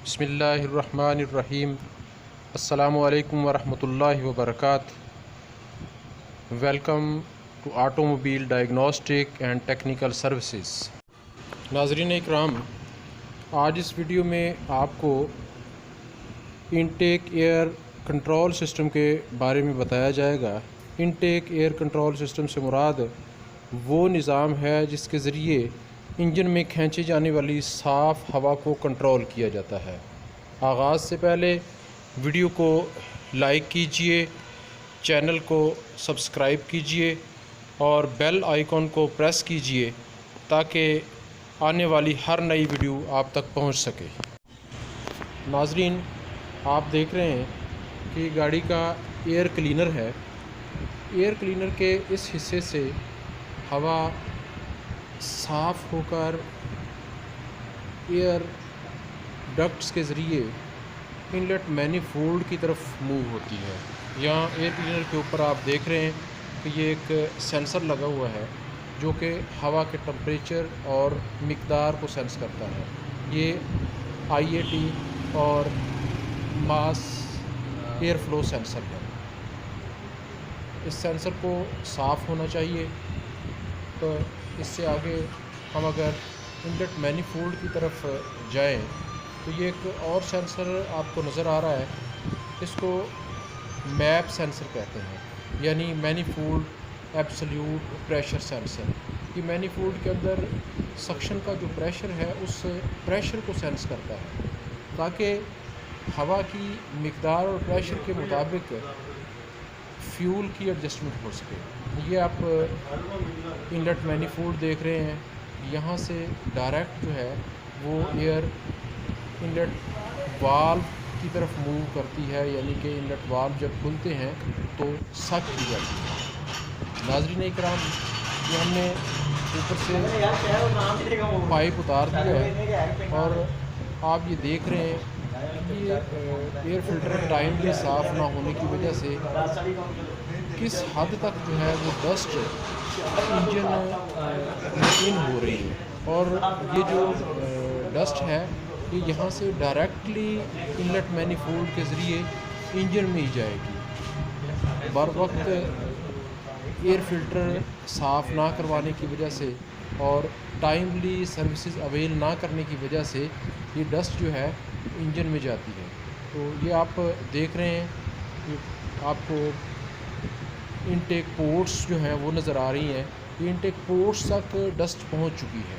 बिस्मिल्लाहिर्रहमानिर्रहीम। अस्सलामुअलैकुम वरहमतुल्लाहि वबरकातुहू। Welcome to automobile diagnostic and technical services. नाज़रीन इकराम, आज इस वीडियो में आपको इनटेक एयर कंट्रोल सिस्टम के बारे में बताया जाएगा। इनटेक एयर कंट्रोल सिस्टम से मुराद वो निज़ाम है जिसके ज़रिए इंजन में खींची जाने वाली साफ़ हवा को कंट्रोल किया जाता है। आगाज़ से पहले वीडियो को लाइक कीजिए, चैनल को सब्सक्राइब कीजिए और बेल आइकॉन को प्रेस कीजिए ताकि आने वाली हर नई वीडियो आप तक पहुंच सके। नाज़रीन, आप देख रहे हैं कि गाड़ी का एयर क्लीनर है। एयर क्लीनर के इस हिस्से से हवा साफ़ होकर एयर डक्ट्स के ज़रिए इनलेट मैनीफोल्ड की तरफ मूव होती है। यहाँ एयर क्लीनर के ऊपर आप देख रहे हैं कि ये एक सेंसर लगा हुआ है जो कि हवा के टेम्परेचर और मिक़दार को सेंस करता है। ये IAT और मास एयर फ्लो सेंसर है। इस सेंसर को साफ़ होना चाहिए। तो इससे आगे हम अगर इनलेट मैनीफोल्ड की तरफ जाएं तो ये एक और सेंसर आपको नज़र आ रहा है। इसको मैप सेंसर कहते हैं, यानी मैनीफोल्ड एब्सोल्यूट प्रेशर सेंसर। ये मैनीफोल्ड के अंदर सक्शन का जो प्रेशर है उस प्रेशर को सेंस करता है ताकि हवा की मिक़दार और प्रेशर के मुताबिक फ्यूल की एडजस्टमेंट हो सके। ये आप इनलेट मैनीफोल्ड देख रहे हैं। यहाँ से डायरेक्ट जो है वो एयर इनलेट वाल्व की तरफ मूव करती है, यानी कि इनलेट वाल्व जब खुलते हैं तो सक की जाती है। नाज़रीन इकराम, ये हमने ऊपर से पाइप उतार दिया है और आप ये देख रहे हैं कि एयर फिल्टर टाइमली साफ़ ना होने की वजह से किस हद तक जो है वो डस्ट इंजन में इन हो रही है। और ये जो डस्ट है ये यहाँ से डायरेक्टली इनलेट मैनीफोल्ड के ज़रिए इंजन में ही जाएगी। बर वक्त एयर फ़िल्टर साफ़ ना करवाने की वजह से और टाइमली सर्विसेज अवेल ना करने की वजह से ये डस्ट जो है इंजन में जाती है। तो ये आप देख रहे हैं कि आपको इनटेक पोर्ट्स जो हैं वो नज़र आ रही हैं। ये इनटेक पोर्ट्स तक डस्ट पहुंच चुकी है,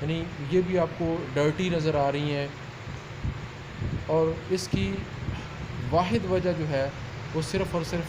यानी ये भी आपको डर्टी नज़र आ रही हैं। और इसकी वाहिद वजह जो है वो सिर्फ़ और सिर्फ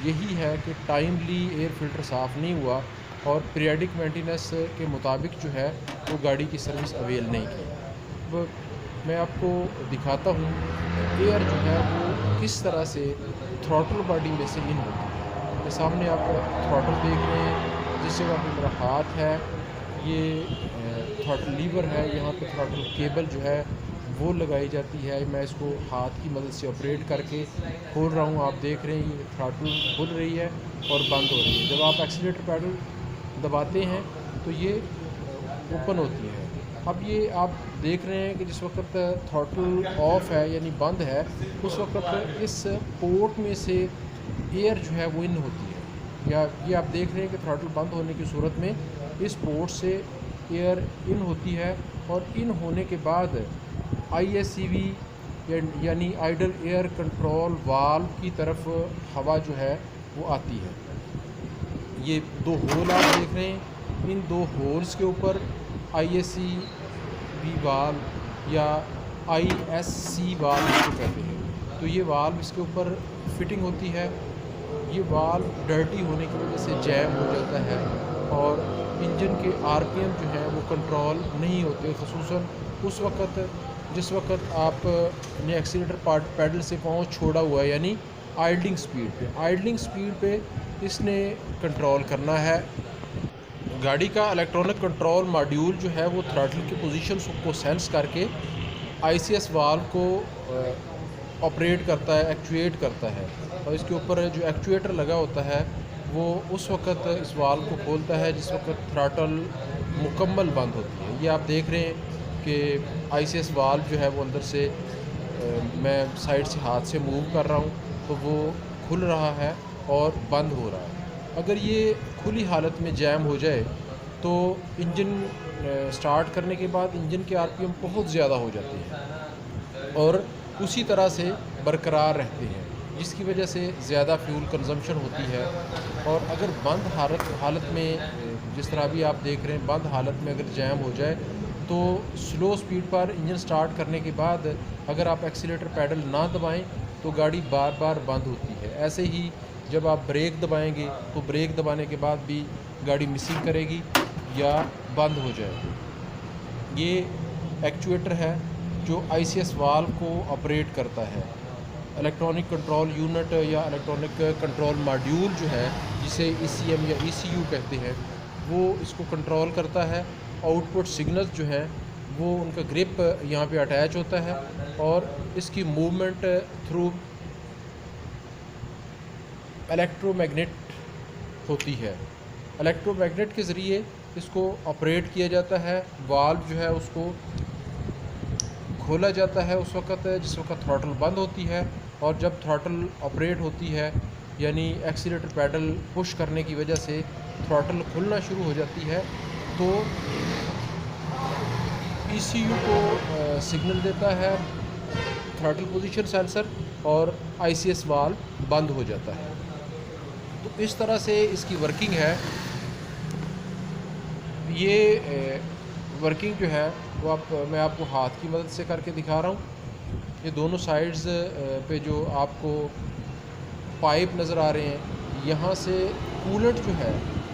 यही है कि टाइमली एयर फ़िल्टर साफ़ नहीं हुआ और पीरियडिक मेंटेनेंस के मुताबिक जो है वो गाड़ी की सर्विस अवेल नहीं की। अब मैं आपको दिखाता हूँ एयर जो है वो किस तरह से थ्रॉटल बॉडी में से इन होती है। ये सामने आप थ्रॉटल देख रहे हैं, जिस जगह पे मेरा हाथ है ये थ्रॉटल लीवर है। यहाँ पे थ्रॉटल केबल जो है वो लगाई जाती है। मैं इसको हाथ की मदद से ऑपरेट करके खोल रहा हूँ। आप देख रहे हैं ये थ्रॉटल खुल रही है और बंद हो रही है। जब आप एक्सीलरेटर पैडल दबाते हैं तो ये ओपन होती है। अब ये आप देख रहे हैं कि जिस वक्त थ्रॉटल ऑफ है यानी बंद है, उस वक्त इस पोर्ट में से एयर जो है वो इन होती है। या ये आप देख रहे हैं कि थ्रॉटल बंद होने की सूरत में इस पोर्ट से एयर इन होती है और इन होने के बाद ISCV यानी आइडल एयर कंट्रोल वाल्व की तरफ हवा जो है वो आती है। ये दो होल आप देख रहे हैं। इन दो होल्स के ऊपर ISCV वाल्व या ISC वाल्व इसको कहते हैं। तो ये वाल्व इसके ऊपर फिटिंग होती है। ये वाल्व डर्टी होने की वजह से जैम हो जाता है और इंजन के RPM जो है वो कंट्रोल नहीं होते, ख़ुसूसन उस वक़्त जिस वक़्त आपने एक्सीलरेटर पैडल से पाँव छोड़ा हुआ है, यानी आइडलिंग स्पीड पे। आइडलिंग स्पीड पे इसने कंट्रोल करना है। गाड़ी का इलेक्ट्रॉनिक कंट्रोल मॉड्यूल जो है वो थ्रॉटल की पोजीशन को सेंस करके ICS वाल्व को ऑपरेट करता है, एक्चुएट करता है। और इसके ऊपर जो एक्चुएटर लगा होता है वो उस वक़्त इस वाल्व को खोलता है जिस वक़्त थ्रॉटल मुकम्मल बंद होती है। ये आप देख रहे हैं कि ICS वाल्व जो है वो अंदर से मैं साइड से हाथ से मूव कर रहा हूँ तो वो खुल रहा है और बंद हो रहा है। अगर ये खुली हालत में जैम हो जाए तो इंजन स्टार्ट करने के बाद इंजन के RPM बहुत ज़्यादा हो जाते हैं और उसी तरह से बरकरार रहते हैं, जिसकी वजह से ज़्यादा फ्यूल कंजम्पशन होती है। और अगर बंद हालत में जिस तरह अभी आप देख रहे हैं, बंद हालत में अगर जैम हो जाए तो स्लो स्पीड पर इंजन स्टार्ट करने के बाद अगर आप एक्सीलेटर पैडल ना दबाएं तो गाड़ी बार बार बंद होती है। ऐसे ही जब आप ब्रेक दबाएंगे तो ब्रेक दबाने के बाद भी गाड़ी मिसिंग करेगी या बंद हो जाएगी। ये एक्चुएटर है जो ICS वाल्व को ऑपरेट करता है। इलेक्ट्रॉनिक कंट्रोल यूनिट या इलेक्ट्रॉनिक कंट्रोल मॉड्यूल जो है, जिसे ECM या ECU कहते हैं, वो इसको कंट्रोल करता है। आउटपुट सिग्नल्स जो हैं वो उनका ग्रिप यहाँ पे अटैच होता है और इसकी मूवमेंट थ्रू इलेक्ट्रोमैग्नेट होती है। इलेक्ट्रोमैग्नेट के ज़रिए इसको ऑपरेट किया जाता है। वाल्व जो है उसको खोला जाता है उस वक़्त जिस वक़्त थ्रॉटल बंद होती है, और जब थ्रॉटल ऑपरेट होती है यानी एक्सीलेटर पैडल पुश करने की वजह से थ्रॉटल खुलना शुरू हो जाती है तो ECU को सिग्नल देता है थ्रॉटल पोजीशन सेंसर और ICS वाल्व बंद हो जाता है। तो इस तरह से इसकी वर्किंग है। ये वर्किंग जो है वो मैं आपको हाथ की मदद से करके दिखा रहा हूँ। ये दोनों साइड्स पे जो आपको पाइप नज़र आ रहे हैं, यहाँ से कूलेंट जो है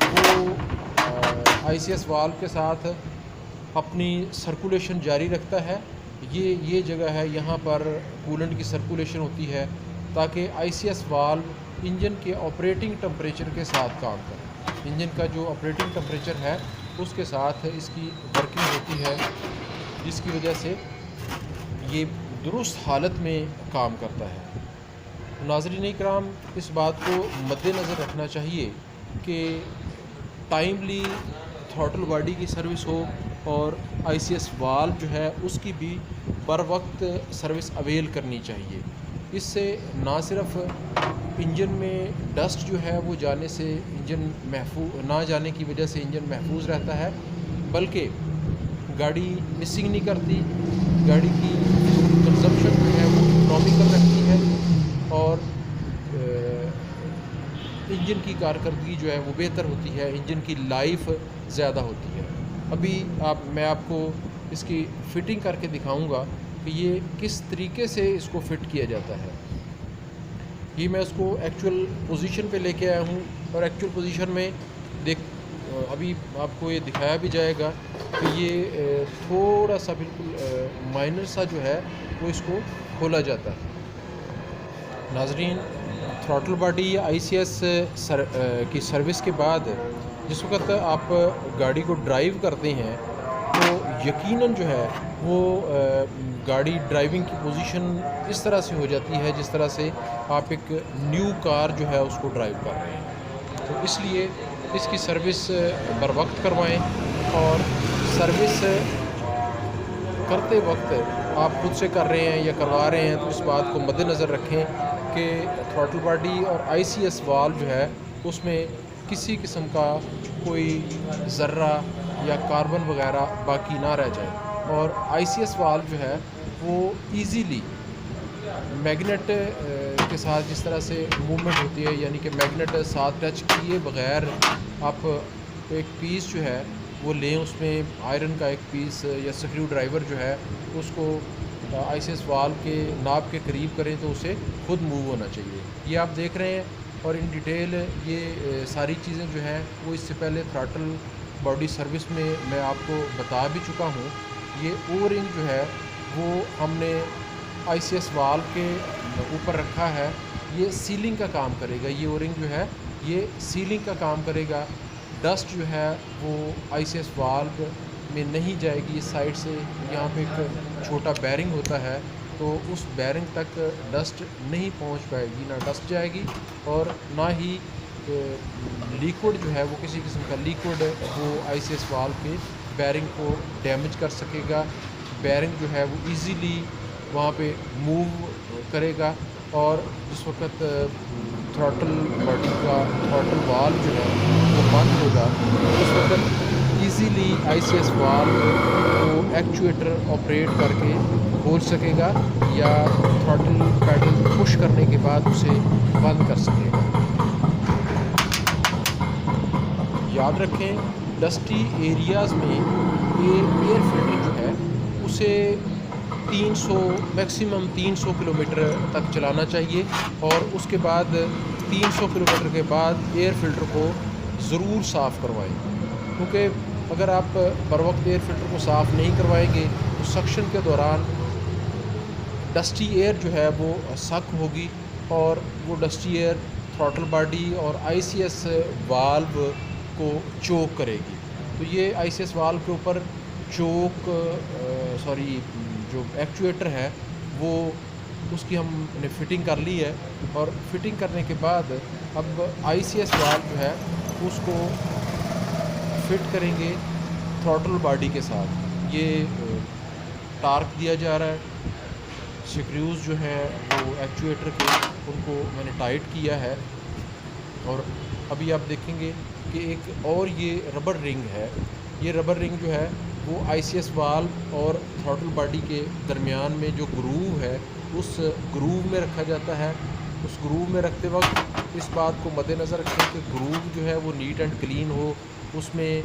वो ICS वाल्व के साथ अपनी सर्कुलेशन जारी रखता है। ये जगह है, यहाँ पर कूलेंट की सर्कुलेशन होती है ताकि ICS वाल्व इंजन के ऑपरेटिंग टेम्परेचर के साथ काम करे। इंजन का जो ऑपरेटिंग टेम्परेचर है उसके साथ इसकी वर्किंग होती है, जिसकी वजह से ये दुरुस्त हालत में काम करता है। नाज़रीन इकराम, इस बात को मद्देनज़र रखना चाहिए कि टाइमली थ्रॉटल बॉडी की सर्विस हो और ICS वाल्व जो है उसकी भी बर वक्त सर्विस अवेल करनी चाहिए। इससे ना सिर्फ इंजन में डस्ट जो है वो जाने से इंजन ना जाने की वजह से इंजन महफूज रहता है, बल्कि गाड़ी मिसिंग नहीं करती, गाड़ी की कंजम्पशन जो है वो इकोनॉमिकल रहती है और इंजन की कारकर्दगी जो है वो बेहतर होती है, इंजन की लाइफ ज़्यादा होती है। अभी मैं आपको इसकी फ़िटिंग करके दिखाऊंगा कि ये किस तरीके से इसको फ़िट किया जाता है। ये मैं उसको एक्चुअल पोजीशन पे लेके आया हूँ और एक्चुअल पोजीशन में अभी आपको ये दिखाया भी जाएगा कि ये थोड़ा सा बिल्कुल माइनर सा जो है वो इसको खोला जाता है। नाजरीन, थ्रॉटल बॉडी या ICS की सर्विस के बाद जिस वक्त आप गाड़ी को ड्राइव करते हैं तो यकीनन जो है वो गाड़ी ड्राइविंग की पोजीशन इस तरह से हो जाती है जिस तरह से आप एक न्यू कार जो है उसको ड्राइव कर रहे हैं। तो इसलिए इसकी सर्विस बर वक्त करवाएं और सर्विस करते वक्त आप खुद से कर रहे हैं या करवा रहे हैं तो इस बात को मद्देनज़र रखें कि थ्रॉटल बॉडी और ICS वाल्व जो है उसमें किसी किस्म का कोई ज़र्रा या कार्बन वगैरह बाकी ना रह जाए। और ICS वाल्व जो है वो इजीली मैग्नेट के साथ जिस तरह से मूवमेंट होती है, यानी कि मैग्नेट साथ टच किए बग़ैर आप एक पीस जो है वो लें, उसमें आयरन का एक पीस या स्क्रू ड्राइवर जो है उसको ICS वाल्व के नाब के करीब करें तो उसे खुद मूव होना चाहिए। ये आप देख रहे हैं और इन डिटेल ये सारी चीज़ें जो हैं वो इससे पहले थ्रॉटल बॉडी सर्विस में मैं आपको बता भी चुका हूँ। ये ओ रिंग जो है वो हमने ICS वाल्व के ऊपर रखा है, ये सीलिंग का काम करेगा। ये ओ रिंग जो है ये सीलिंग का काम करेगा। डस्ट जो है वो ICS वाल्व में नहीं जाएगी। इस साइड से यहाँ पे एक छोटा बैरिंग होता है तो उस बैरिंग तक डस्ट नहीं पहुँच पाएगी, ना डस्ट जाएगी और ना ही लिक्विड जो है वो किसी किस्म का लिक्विड वो ICS वाल्व के बैरिंग को डैमेज कर सकेगा बेयरिंग जो है वो इजीली वहाँ पे मूव करेगा। और जिस वक्त थ्रॉटल बॉडी का थ्रॉटल वाल्व जो है वो बंद होगा, उस वक्त इजीली ICS वाल्व को एक्चुएटर ऑपरेट करके खोल सकेगा या थ्रॉटल पैडल पुश करने के बाद उसे बंद कर सकेगा। याद रखें, डस्टी एरियाज़ में ये एयर फिल्टर जो है उसे 300 मैक्सिमम 300 किलोमीटर तक चलाना चाहिए और उसके बाद 300 किलोमीटर के बाद एयर फ़िल्टर को ज़रूर साफ़ करवाएं, क्योंकि अगर आप बर वक्त एयर फ़िल्टर को साफ़ नहीं करवाएंगे तो सक्शन के दौरान डस्टी एयर जो है वो सक होगी और वो डस्टी एयर थ्रॉटल बॉडी और ICS वाल्व को चोक करेगी। तो ये ICS वाल्व के ऊपर जो एक्चुएटर है वो उसकी हमने फ़िटिंग कर ली है और फिटिंग करने के बाद अब ICS वाल्व जो है उसको फिट करेंगे थ्रॉटल बॉडी के साथ। ये टार्क दिया जा रहा है, स्क्रूज़ जो हैं वो एक्चुएटर के उनको मैंने टाइट किया है और अभी आप देखेंगे कि एक और ये रबर रिंग है। ये रबर रिंग जो है वो ICS वाल्व और थ्रॉटल बॉडी के दरमियान में जो ग्रूव है उस ग्रूव में रखा जाता है। उस ग्रूव में रखते वक्त इस बात को मद्देनज़र रखें कि ग्रूव जो है वो नीट एंड क्लीन हो, उसमें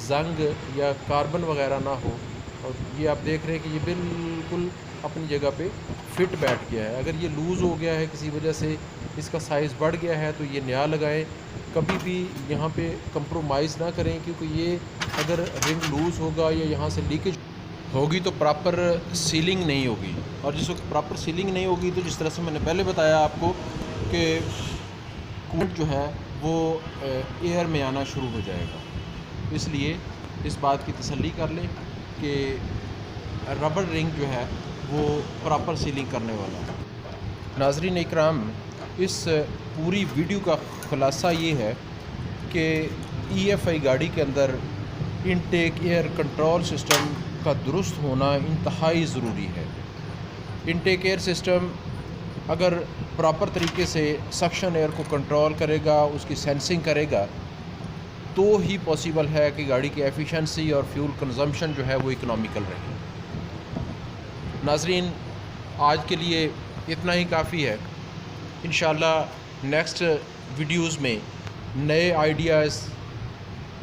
जंग या कार्बन वगैरह ना हो। और ये आप देख रहे हैं कि ये बिल्कुल अपनी जगह पे फिट बैठ गया है। अगर ये लूज़ हो गया है किसी वजह से, इसका साइज़ बढ़ गया है, तो ये नया लगाएं। कभी भी यहाँ पे कंप्रोमाइज़ ना करें, क्योंकि ये अगर रिंग लूज़ होगा या यहाँ से लीकेज होगी तो प्रॉपर सीलिंग नहीं होगी। और जिस वक्त प्रॉपर सीलिंग नहीं होगी तो जिस तरह से मैंने पहले बताया आपको कि कूलेंट जो है वो एयर में आना शुरू हो जाएगा। इसलिए इस बात की तसल्ली कर लें कि रबर रिंग जो है वो प्रॉपर सीलिंग करने वाला है। नाज़रीन इकराम, इस पूरी वीडियो का ख़ुलासा ये है कि EFI गाड़ी के अंदर इनटेक एयर कंट्रोल सिस्टम का दुरुस्त होना इंतहाई ज़रूरी है। इनटेक एयर सिस्टम अगर प्रॉपर तरीके से सक्शन एयर को कंट्रोल करेगा, उसकी सेंसिंग करेगा, तो ही पॉसिबल है कि गाड़ी की एफिशिएंसी और फ्यूल कंजम्पशन जो है वो इकोनॉमिकल रहे। नाज़रीन, आज के लिए इतना ही काफ़ी है। इंशाल्लाह नेक्स्ट वीडियोज़ में नए आइडियाज़,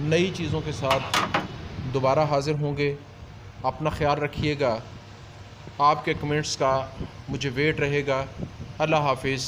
नई चीज़ों के साथ दोबारा हाज़िर होंगे। अपना ख्याल रखिएगा। आपके कमेंट्स का मुझे वेट रहेगा। अल्लाह हाफिज़।